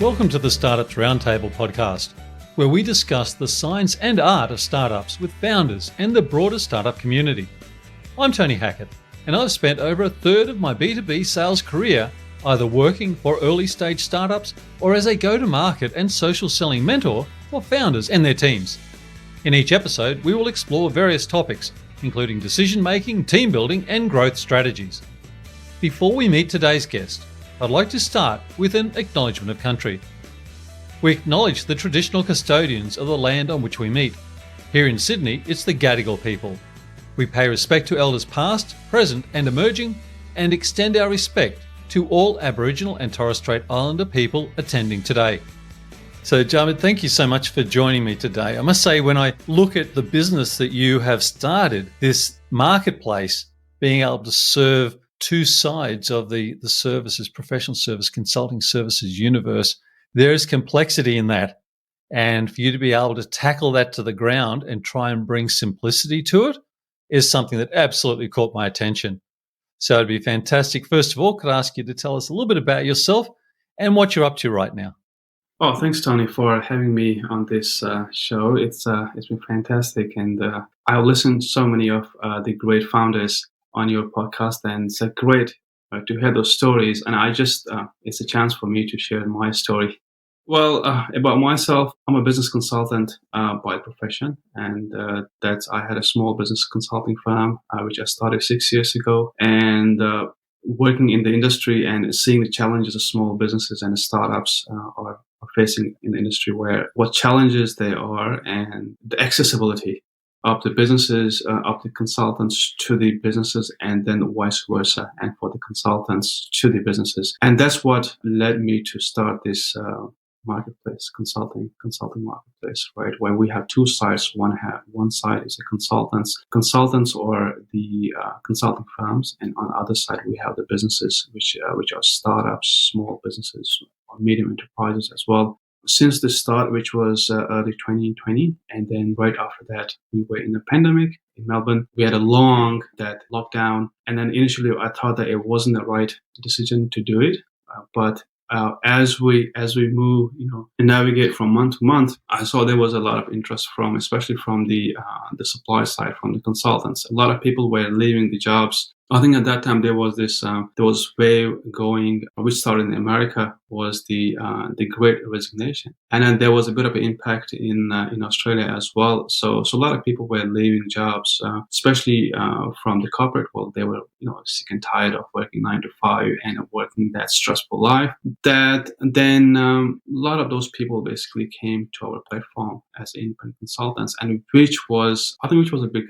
Welcome to the Startups Roundtable podcast, where we discuss the science and art of startups with founders and the broader startup community. I'm Tony Hackett, and I've spent over a third of my B2B sales career either working for early stage startups or as a go-to-market and social selling mentor for founders and their teams. In each episode, we will explore various topics, including decision-making, team building, and growth strategies. Before we meet today's guest, I'd like to start with an acknowledgement of country. We acknowledge the traditional custodians of the land on which we meet. Here in Sydney, it's the Gadigal people. We pay respect to elders past, present, and emerging, and extend our respect to all Aboriginal and Torres Strait Islander people attending today. So, Jamid, thank you so much for joining me today. I must say, when I look at the business that you have started, this marketplace, being able to serve two sides of the services, professional service, consulting services universe, there is complexity in that. And for you to be able to tackle that to the ground and try and bring simplicity to it is something that absolutely caught my attention. So it'd be fantastic. First of all, could I ask you to tell us a little bit about yourself and what you're up to right now? Oh, thanks, Tony, for having me on this show. It's been fantastic, and I've listened to so many of the great founders on your podcast, and it's great to hear those stories. And it's a chance for me to share my story. Well, about myself, I'm a business consultant by profession, and I had a small business consulting firm which I started 6 years ago, and working in the industry and seeing the challenges of small businesses and startups are facing in the industry, where what challenges they are, and the accessibility of the businesses, of the consultants to the businesses, and then vice versa, and for the consultants to the businesses. And that's what led me to start this marketplace, consulting marketplace, right? Where we have two sides. One side is the consultants or the consulting firms, and on the other side we have the businesses, which are startups, small businesses, or medium enterprises as well. Since the start, which was early 2020, and then right after that, we were in the pandemic in Melbourne. We had a long lockdown, and then initially I thought that it wasn't the right decision to do it, but as we move, and navigate from month to month, I saw there was a lot of interest especially from the supply side, from the consultants. A lot of people were leaving the jobs. I think at that time there was wave going, which started in America, was the Great Resignation, and then there was a bit of an impact in Australia as well. So a lot of people were leaving jobs, especially from the corporate world. They were sick and tired of working 9 to 5 and working that stressful life. That then a lot of those people basically came to our platform as independent consultants, and which was a big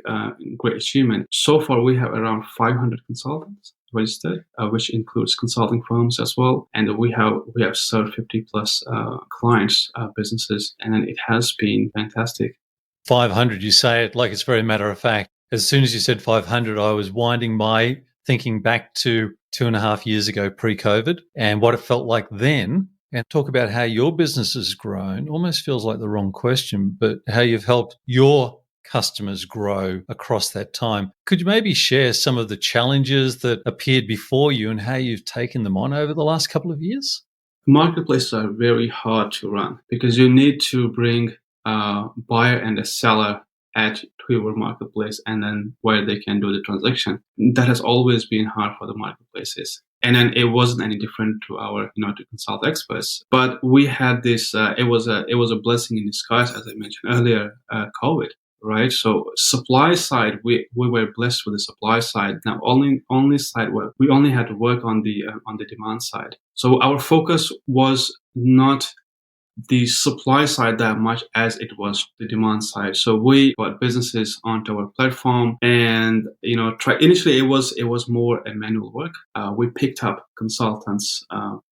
great achievement. So far, we have around 500 consultants registered, which includes consulting firms as well, and we have served 50 plus clients, businesses, and it has been fantastic. 500, you say it like it's very matter of fact. As soon as you said 500, I was winding my thinking back to 2.5 years ago, pre-COVID, and what it felt like then. And talk about how your business has grown. Almost feels like the wrong question, but how you've helped your customers grow across that time. Could you maybe share some of the challenges that appeared before you and how you've taken them on over the last couple of years? Marketplaces are very hard to run because you need to bring a buyer and a seller to your marketplace, and then where they can do the transaction. That has always been hard for the marketplaces. And then it wasn't any different to our, to ConsultXperts. But we had this, it was a blessing in disguise, as I mentioned earlier, COVID. Right. So supply side, we were blessed with the supply side. Now only side where we only had to work on the demand side. So our focus was not the supply side that much as it was the demand side. So we brought businesses onto our platform, and initially it was more a manual work. We picked up consultants,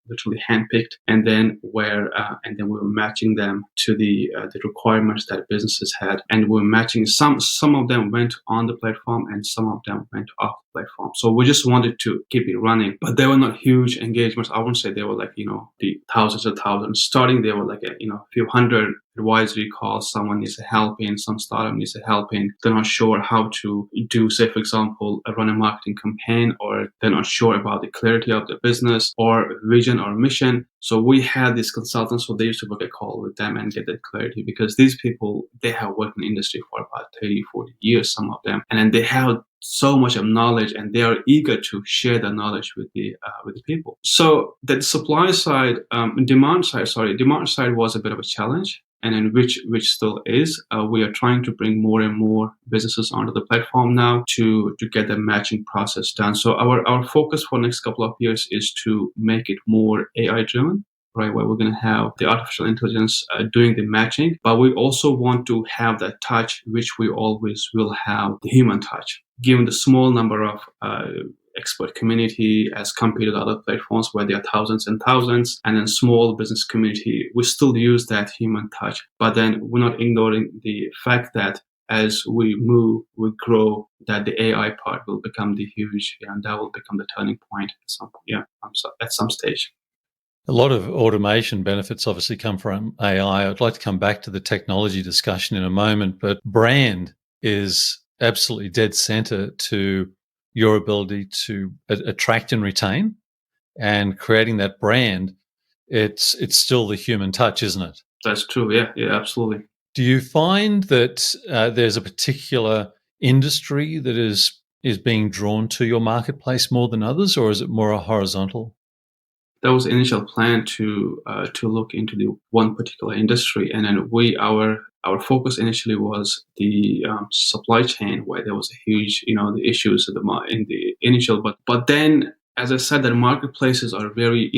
literally handpicked, and then we were matching them to the requirements that businesses had, and we were matching some of them went on the platform and some of them went off the platform. So we just wanted to keep it running, but they were not huge engagements. I wouldn't say they were like the thousands of thousands. Starting they were like a few hundred advisory calls, someone needs help in, some startup needs help in, they're not sure how to do, say, for example, run a marketing campaign, or they're not sure about the clarity of the business or vision or mission. So we had these consultants, so they used to book a call with them and get that clarity, because these people, they have worked in the industry for about 30, 40 years, some of them, and then they have so much of knowledge, and they are eager to share that knowledge with the people. So the demand side was a bit of a challenge, and in which still is. We are trying to bring more and more businesses onto the platform now to get the matching process done. So our focus for the next couple of years is to make it more AI driven, right, where we're going to have the artificial intelligence doing the matching, but we also want to have that touch, which we always will have, the human touch. Given the small number of expert community as compared to other platforms where there are thousands and thousands, and then small business community, we still use that human touch. But then we're not ignoring the fact that as we move, we grow, that the AI part will become the huge, and that will become the turning point at some point, at some stage. A lot of automation benefits obviously come from AI. I'd like to come back to the technology discussion in a moment, but brand is absolutely dead center to your ability to attract and retain, and creating that brand. It's still the human touch, isn't it? That's true. Yeah, absolutely. Do you find that there's a particular industry that is being drawn to your marketplace more than others, or is it more a horizontal? That was the initial plan to look into the one particular industry, and then our focus initially was the supply chain, where there was a huge, the issues in the initial, but then, as I said, the marketplaces are very,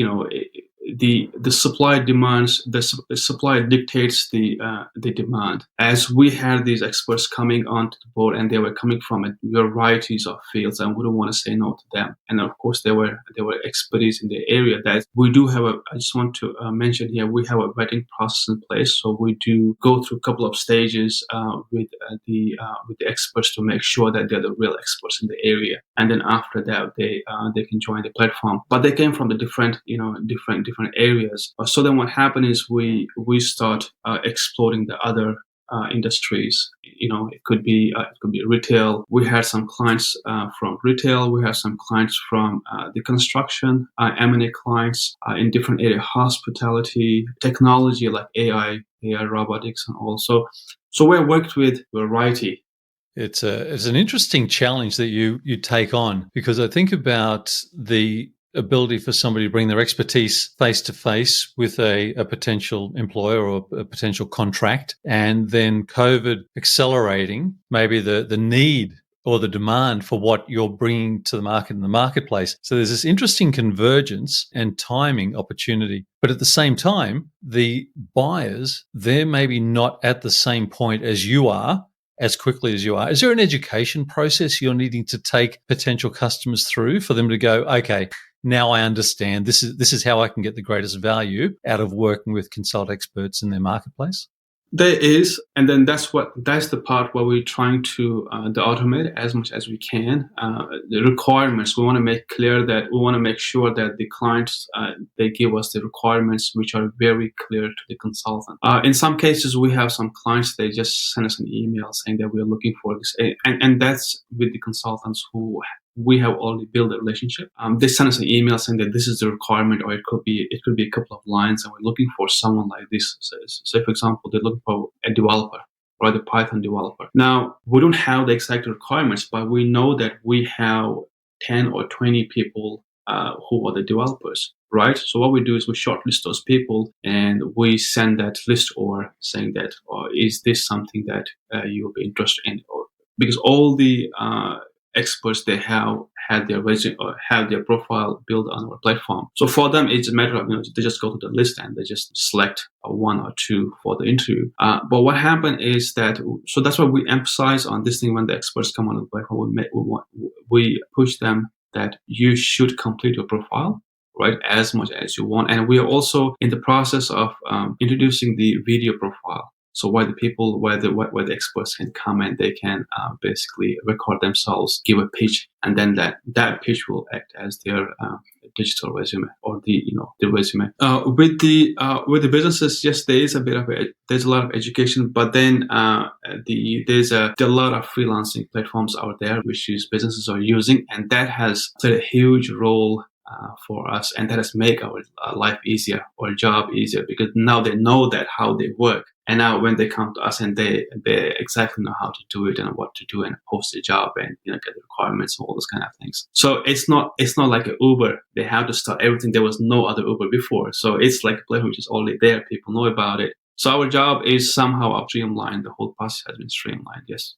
the supply demands, the supply dictates the demand. As we had these experts coming onto the board, and they were coming from a varieties of fields, and we don't want to say no to them. And of course, there were expertise in the area that we do have. I just want to mention here, we have a vetting process in place, so we do go through a couple of stages with the experts to make sure that they're the real experts in the area, and then after that they can join the platform. But they came from the different areas. So then what happened is we start exploring the other industries. It could be retail. We had some clients from retail. We had some clients from the construction, M&A clients in different areas, hospitality, technology like AI, robotics, and also. So we worked with variety. It's an interesting challenge that you take on, because I think about the ability for somebody to bring their expertise face to face with a potential employer or a potential contract, and then COVID accelerating maybe the need or the demand for what you're bringing to the market in the marketplace. So there's this interesting convergence and timing opportunity. But at the same time, the buyers, they're maybe not at the same point as you are, as quickly as you are. Is there an education process you're needing to take potential customers through for them to go, okay, now I understand this is how I can get the greatest value out of working with ConsultXperts in their marketplace? There is, and then that's the part where we're trying to automate as much as we can. The requirements, we want to make clear that we want to make sure that the clients they give us the requirements which are very clear to the consultant. In some cases, we have some clients, they just send us an email saying that we are looking for this, and that's with the consultants who we have already built a relationship. They send us an email saying that this is the requirement, or it could be a couple of lines, and we're looking for someone like this. So for example, they're looking for a developer, or a Python developer. Now, we don't have the exact requirements, but we know that we have 10 or 20 people who are the developers, right? So what we do is we shortlist those people, and we send that list over saying that, or is this something that you will be interested in? Or because all the experts, they have had their resume or have their profile built on our platform. So for them, it's a matter of, they just go to the list and they just select one or two for the interview. But what happened is that, so that's why we emphasize on this thing when the experts come on the platform. We push them that you should complete your profile, right, as much as you want. And we are also in the process of introducing the video profile. So where the experts can come and they can basically record themselves, give a pitch, and then that pitch will act as their digital resume or the resume. With the businesses, yes, there is there's a lot of education, but then there's a lot of freelancing platforms out there which businesses are using, and that has played a huge role for us, and that has made our life easier or job easier, because now they know that how they work, and now when they come to us and they exactly know how to do it and what to do and post a job and get the requirements and all those kind of things. So it's not like an Uber. They have to start everything. There was no other Uber before, so it's like a platform which is already there. People know about it. So our job is somehow streamlined. The whole process has been streamlined. Yes.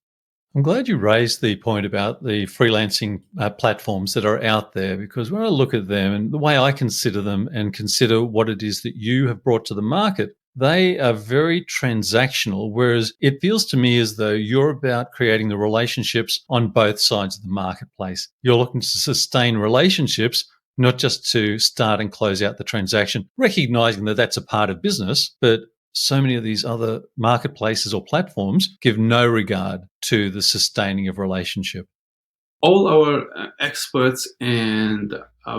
I'm glad you raised the point about the freelancing platforms that are out there, because when I look at them and the way I consider them and consider what it is that you have brought to the market, they are very transactional, whereas it feels to me as though you're about creating the relationships on both sides of the marketplace. You're looking to sustain relationships, not just to start and close out the transaction, recognizing that that's a part of business, but so many of these other marketplaces or platforms give no regard to the sustaining of relationship. All our experts and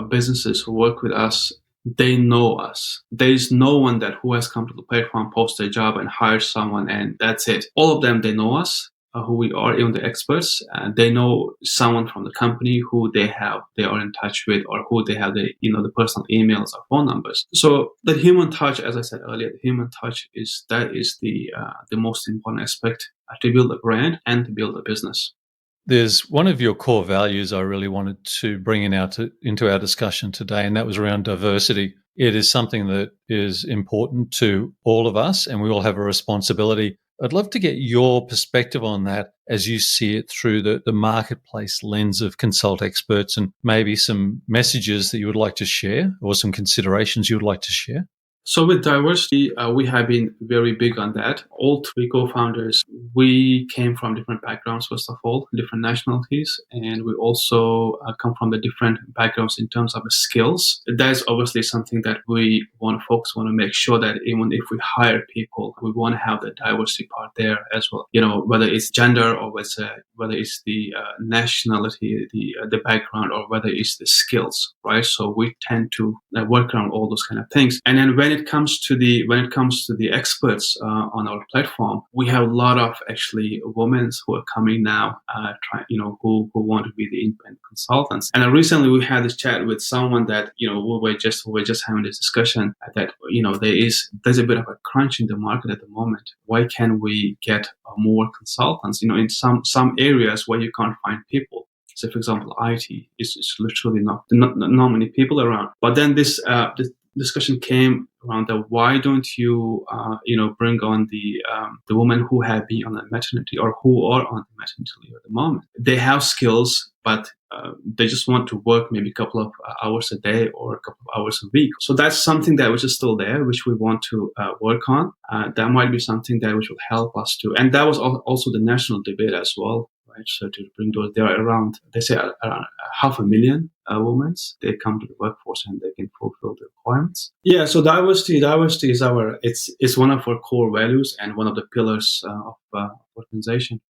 businesses who work with us, they know us. There is no one who has come to the platform, post a job and hired someone and that's it. All of them, they know us, who we are, even the experts. They know someone from the company who they are in touch with, or who they have the personal emails or phone numbers. So the human touch, as I said earlier, the human touch is the most important aspect to build a brand and to build a business. There's one of your core values I really wanted to bring into our discussion today, and that was around diversity. It is something that is important to all of us, and we all have a responsibility. I'd love to get your perspective on that as you see it through the marketplace lens of ConsultXperts, and maybe some messages that you would like to share or some considerations you would like to share. So with diversity, we have been very big on that. All three co-founders, we came from different backgrounds, first of all, different nationalities, and we also come from the different backgrounds in terms of the skills. That's obviously something that we want to make sure that even if we hire people, we want to have the diversity part there as well. Whether it's gender or whether it's the nationality, the background, or whether it's the skills, right? So we tend to work around all those kind of things. And then when it comes to the experts on our platform, we have a lot of actually women who are coming now, who want to be the independent consultants. And recently we had this chat with someone that we were just having this discussion that there's a bit of a crunch in the market at the moment. Why can't we get more consultants? In some areas where you can't find people. So, for example, IT is literally not many people around. But then this discussion came around that why don't you bring on the women who have been on the maternity or who are on the maternity leave at the moment. They have skills, but they just want to work maybe a couple of hours a day or a couple of hours a week. So that's something that which is still there, which we want to work on. That might be something that which will help us too. And that was also the national debate as well. Right? So to bring those, there are around 500,000 women. They come to the workforce and they can fulfill the requirements. Yeah, so diversity is it's one of our core values and one of the pillars of organization.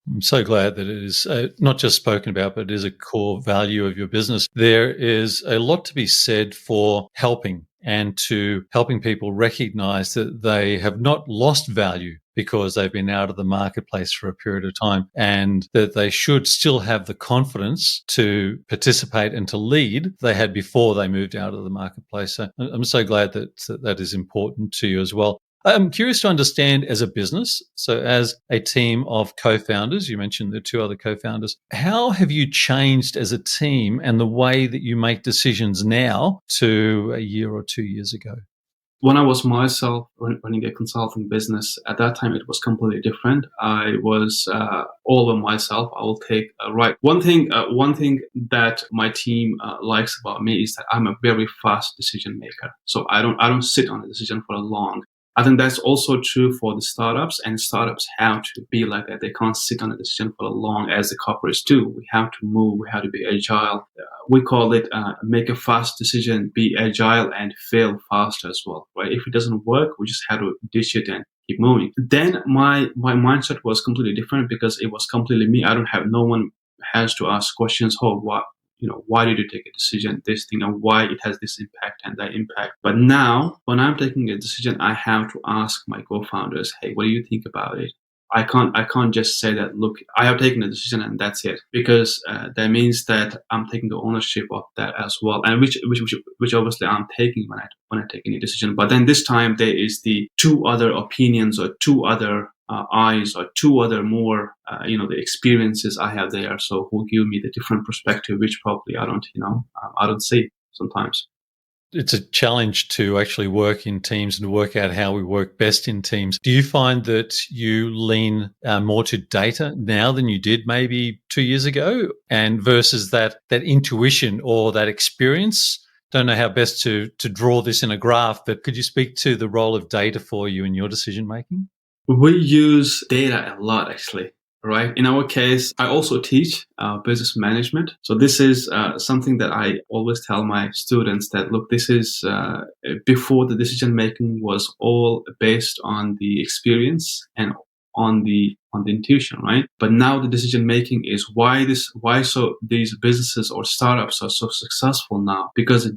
I'm so glad that it is not just spoken about, but it is a core value of your business. There is a lot to be said for helping and to helping people recognize that they have not lost value because they've been out of the marketplace for a period of time, and that they should still have the confidence to participate and to lead they had before they moved out of the marketplace. So I'm so glad that is important to you as well. I'm curious to understand, as a business, so as a team of co-founders, you mentioned the two other co-founders, how have you changed as a team and the way that you make decisions now to a year or 2 years ago? When I was myself running a consulting business, at that time it was completely different. I was all by myself. I will take right. One thing that my team likes about me is that I'm a very fast decision maker. So I don't sit on a decision for long. I think that's also true for the startups, and startups have to be like that. They can't sit on a decision for long as the corporates do. We have to move. We have to be agile. We call it make a fast decision, be agile, and fail fast as well. Right? If it doesn't work, we just have to ditch it and keep moving. Then my mindset was completely different because it was completely me. No one has to ask questions. Oh, why did you take a decision, this thing, and why it has this impact and that impact. But now, when I'm taking a decision, I have to ask my co-founders, hey, what do you think about it? I can't just say that, look, I have taken a decision and that's it, because that means that I'm taking the ownership of that as well, and which obviously I'm taking when I take any decision. But then this time there is the two other opinions or two other eyes or two other more the experiences I have there, so who give me the different perspective, which probably I don't see sometimes. It's a challenge to actually work in teams and to work out how we work best in teams. Do you find that you lean more to data now than you did maybe 2 years ago, and versus that intuition or that experience? Don't know how best to draw this in a graph, but could you speak to the role of data for you in your decision making? We use data a lot, actually. Right. In our case, I also teach business management. So this is something that I always tell my students that, look, this is before the decision making was all based on the experience and on the intuition, right? But now the decision making is why these businesses or startups are so successful now, because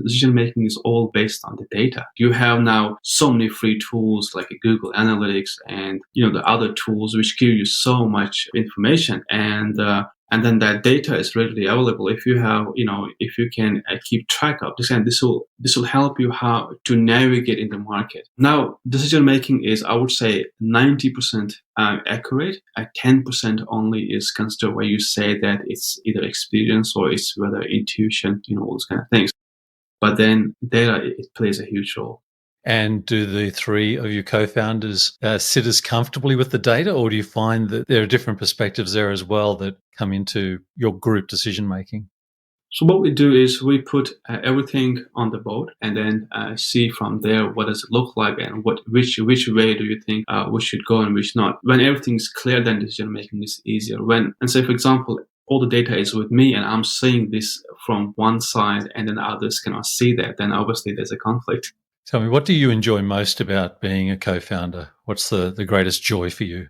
decision making is all based on the data. You have now so many free tools like Google Analytics and the other tools which give you so much information, and then that data is readily available. If you have if you can keep track of this, and this will help you how to navigate in the market. Now decision making is, I would say, 90% accurate. 10% only is considered where you say that it's either experience or it's whether intuition, all those kind of things. But then data, it plays a huge role. And do the three of your co-founders sit as comfortably with the data, or do you find that there are different perspectives there as well that come into your group decision making? So what we do is we put everything on the board, and then see from there what does it look like, and which way do you think we should go and which not. When everything's clear, then decision making is easier. And say, for example, all the data is with me and I'm seeing this from one side and then others cannot see that, then obviously there's a conflict. Tell me, what do you enjoy most about being a co-founder? What's the greatest joy for you?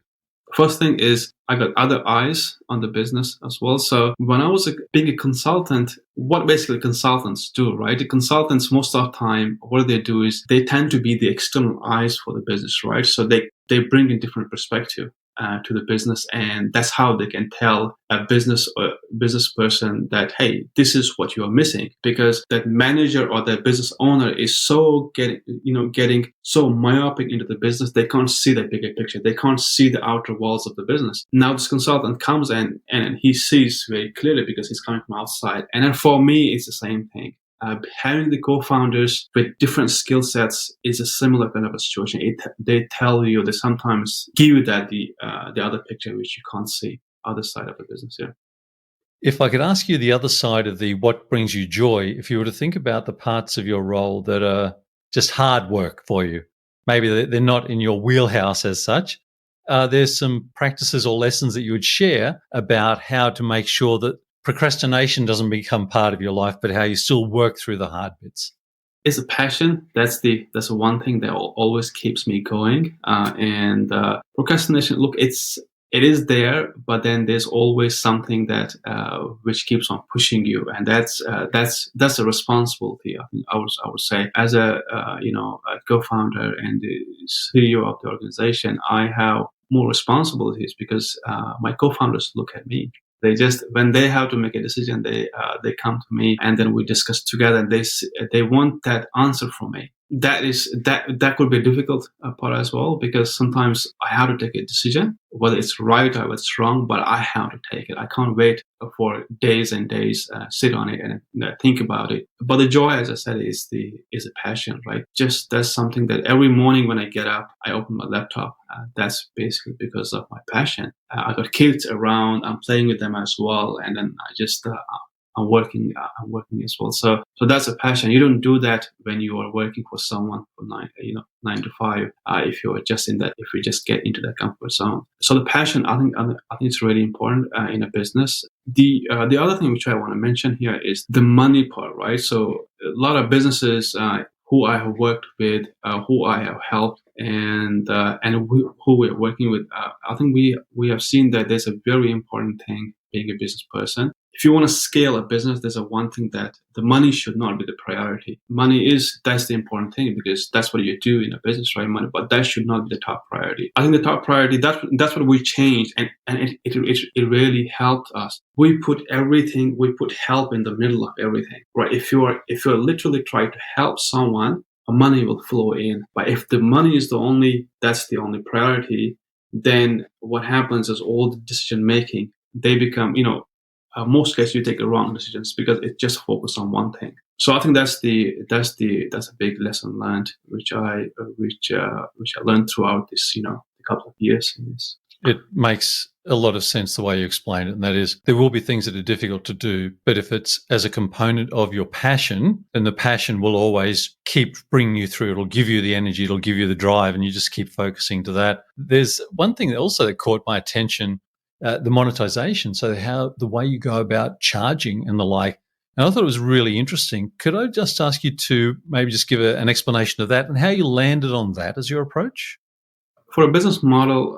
First thing is I got other eyes on the business as well. So when I was being a consultant, what basically consultants do, right? The consultants, most of the time, what they do is they tend to be the external eyes for the business, right? So they bring a different perspective to the business, and that's how they can tell a business person that, hey, this is what you are missing, because that manager or that business owner is so getting so myopic into the business, they can't see the bigger picture, they can't see the outer walls of the business. Now this consultant comes in and he sees very clearly because he's coming from outside. And then for me, it's the same thing. Having the co-founders with different skill sets is a similar kind of a situation. They tell you, they sometimes give you that the other picture which you can't see, other side of the business. Yeah. If I could ask you the other side of the what brings you joy, if you were to think about the parts of your role that are just hard work for you, maybe they're not in your wheelhouse as such, there's some practices or lessons that you would share about how to make sure that procrastination doesn't become part of your life, but how you still work through the hard bits. It's a passion. That's the one thing that always keeps me going. And procrastination, look, it is there, but then there's always something that which keeps on pushing you, and that's a responsibility. I think I would say, as a co-founder and the CEO of the organization, I have more responsibilities because my co-founders look at me. When they have to make a decision, they come to me, and then we discuss together, and they want that answer from me. That could be a difficult part as well, because sometimes I have to take a decision, whether it's right or it's wrong, but I have to take it. I can't wait for days and days, sit on it and think about it. But the joy, as I said, is a passion, right? Just that's something that every morning when I get up, I open my laptop. That's basically because of my passion. I got kids around, I'm playing with them as well, and then I just I'm working as well. So that's a passion. You don't do that when you are working for someone for 9 to 5. If you just get into that comfort zone. So the passion, I think it's really important in a business. The other thing which I want to mention here is the money part, right? So a lot of businesses who I have worked with, who I have helped, who we're working with. I think we have seen that there's a very important thing being a business person. If you want to scale a business, there's a one thing that the money should not be the priority. That's the important thing, because that's what you do in a business, right? Money, but that should not be the top priority. I think the top priority, that's what we changed, and it really helped us. We put help in the middle of everything, right? If you're literally trying to help someone, money will flow in. But if the money is that's the only priority, then what happens is all the decision making, they become, most cases you take the wrong decisions because it just focused on one thing. So I think that's a big lesson learned, which I learned throughout this, a couple of years in this. It makes a lot of sense the way you explain it, and that is there will be things that are difficult to do, but if it's as a component of your passion, then the passion will always keep bringing you through. It'll give you the energy, it'll give you the drive, and you just keep focusing to that. There's one thing that caught my attention, the monetization, so the way you go about charging and the like. And I thought it was really interesting. Could I just ask you to maybe just give an explanation of that and how you landed on that as your approach? For a business model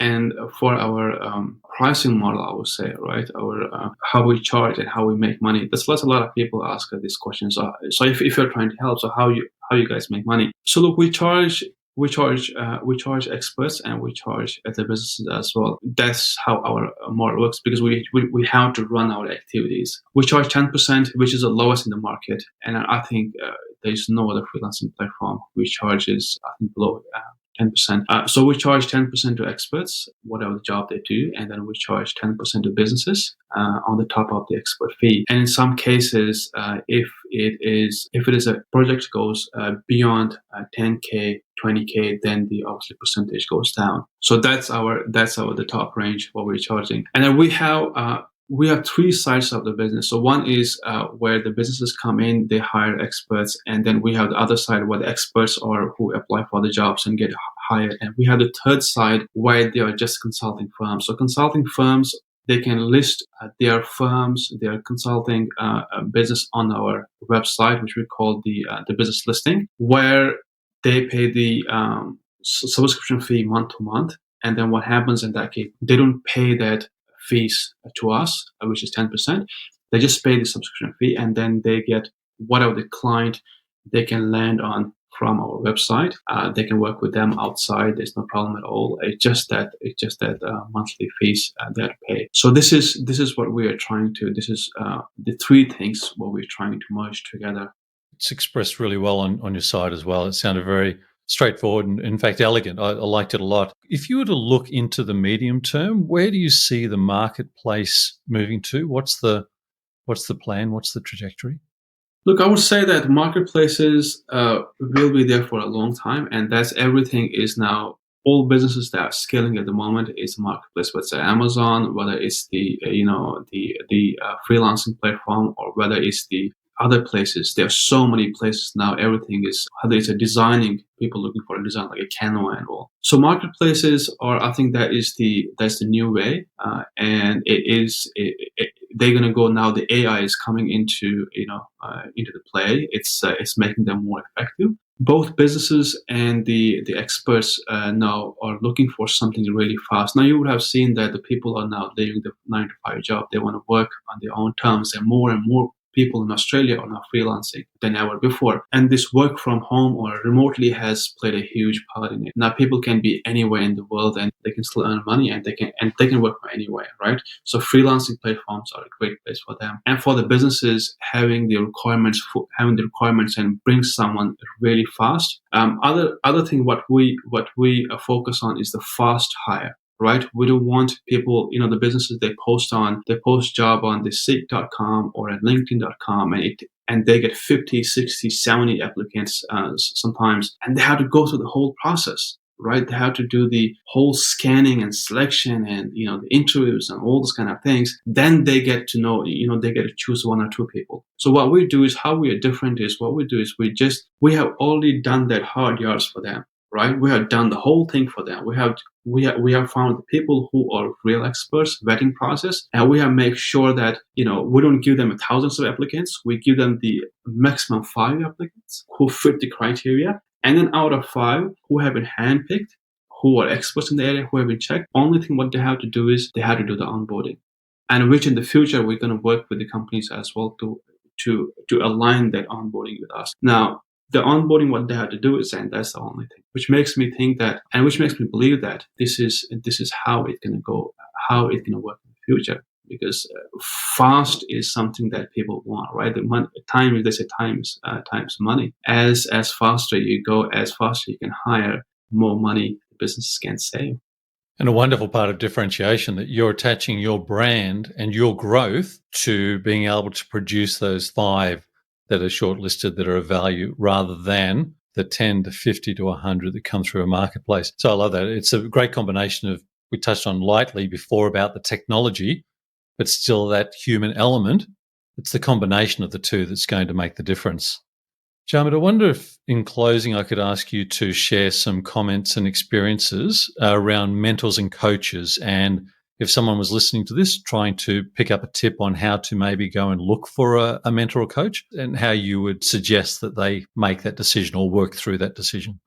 and for our pricing model, I would say, right, our how we charge and how we make money. That's what a lot of people ask these questions. So if you're trying to help, so how you guys make money? So look, we charge experts and we charge the businesses as well. That's how our model works, because we have to run our activities. We charge 10%, which is the lowest in the market, and I think there's no other freelancing platform which charges, I think, below 10%. So we charge 10% to experts, whatever the job they do, and then we charge 10% to businesses on the top of the expert fee. And in some cases, if it is a project goes beyond 10K, 20K, then the obviously percentage goes down. So that's the top range what we're charging. And then we have three sides of the business. So one is where the businesses come in, they hire experts, and then we have the other side where the experts are who apply for the jobs and get hired. And we have the third side where they are just consulting firms. So consulting firms, they can list their firms, their consulting business on our website, which we call the business listing, where they pay the subscription fee month to month. And then what happens in that case, they don't pay that fees to us, which is 10%. They just pay the subscription fee, and then they get whatever the client they can land on from our website. They can work with them outside. There's no problem at all. It's just that monthly fees they have to pay. So this is what we are trying to. This is the three things what we're trying to merge together. It's expressed really well on your site as well. It sounded very straightforward and, in fact, elegant. I liked it a lot. If you were to look into the medium term, where do you see the marketplace moving to? What's the plan? What's the trajectory? Look, I would say that marketplaces will be there for a long time, and that's everything is now. All businesses that are scaling at the moment is a marketplace, whether it's Amazon, whether it's the freelancing platform, or whether it's the other places. There are so many places now. Everything is, whether it's a designing, people looking for a design like a Canva and all. So marketplaces are, I think that's the new way, and they're gonna go now. The AI is coming into the play. It's making them more effective. Both businesses and the experts now are looking for something really fast. Now you would have seen that the people are now leaving the 9-to-5 job. They want to work on their own terms, and more people in Australia are now freelancing than ever before. And this work from home or remotely has played a huge part in it. Now people can be anywhere in the world and they can still earn money, and they can work from anywhere, right? So freelancing platforms are a great place for them. And for the businesses, having the requirements and bring someone really fast. Other thing what we focus on is the fast hire. Right? We don't want people, the businesses they post job on the Seek.com or at LinkedIn.com, and they get 50, 60, 70 applicants sometimes, and they have to go through the whole process, right? They have to do the whole scanning and selection and, the interviews and all those kind of things. Then they get to know, they get to choose one or two people. So what we do is, how we are different is, what we do is we have already done that hard yards for them. Right, we have done the whole thing for them. We have found the people who are real experts, vetting process, and we have made sure that we don't give them thousands of applicants. We give them the maximum 5 applicants who fit the criteria, And then out of 5 who have been handpicked, who are experts in the area, who have been checked, only thing what they have to do is they have to do the onboarding. And which in the future, we're going to work with the companies as well to align that onboarding with us. Now, the onboarding, what they have to do is, and that's the only thing, which makes me think that, and which makes me believe that this is how it's going to go, how it's going to work in the future. Because fast is something that people want, right? The money, time, they say times money. As faster you go, as faster you can hire, more money the businesses can save. And a wonderful part of differentiation that you're attaching your brand and your growth to being able to produce those 5 that are shortlisted that are of value rather than the 10 to 50 to 100 that come through a marketplace. So I love that. It's a great combination of, we touched on lightly before about the technology, but still that human element. It's the combination of the two that's going to make the difference. Jamid, I wonder if in closing I could ask you to share some comments and experiences around mentors and coaches, and if someone was listening to this trying to pick up a tip on how to maybe go and look for a mentor or coach, and how you would suggest that they make that decision or work through that decision.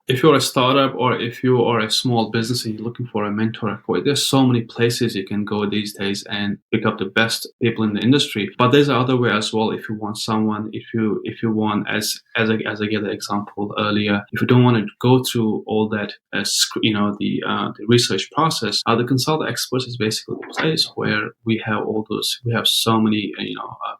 If you're a startup or if you are a small business and you're looking for a mentor or coach, there's so many places you can go these days and pick up the best people in the industry. But there's another way as well. If you want someone, if you want, as I gave the example earlier, if you don't want to go through all that, the research process, the ConsultXperts is basically the place where we have all those. We have so many,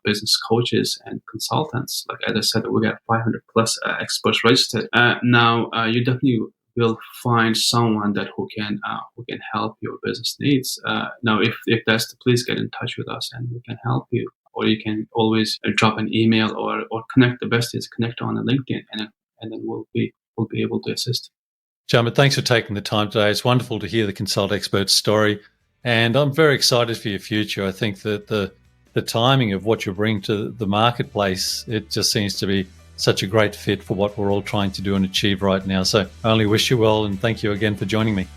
business coaches and consultants. Like as I said, we got 500 plus experts registered. Now you definitely will find someone that who can help your business needs. Now, if that's please get in touch with us and we can help you. Or you can always drop an email or connect. The best is connect on LinkedIn, and then we'll be able to assist. Jamid, thanks for taking the time today. It's wonderful to hear the ConsultXperts story, and I'm very excited for your future. I think that the timing of what you bring to the marketplace, it just seems to be such a great fit for what we're all trying to do and achieve right now. So I only wish you well, and thank you again for joining me.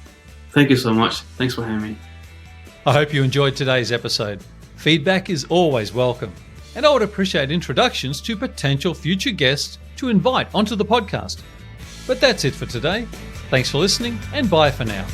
Thank you so much. Thanks for having me. I hope you enjoyed today's episode. Feedback is always welcome, and I would appreciate introductions to potential future guests to invite onto the podcast. But that's it for today. Thanks for listening, and bye for now.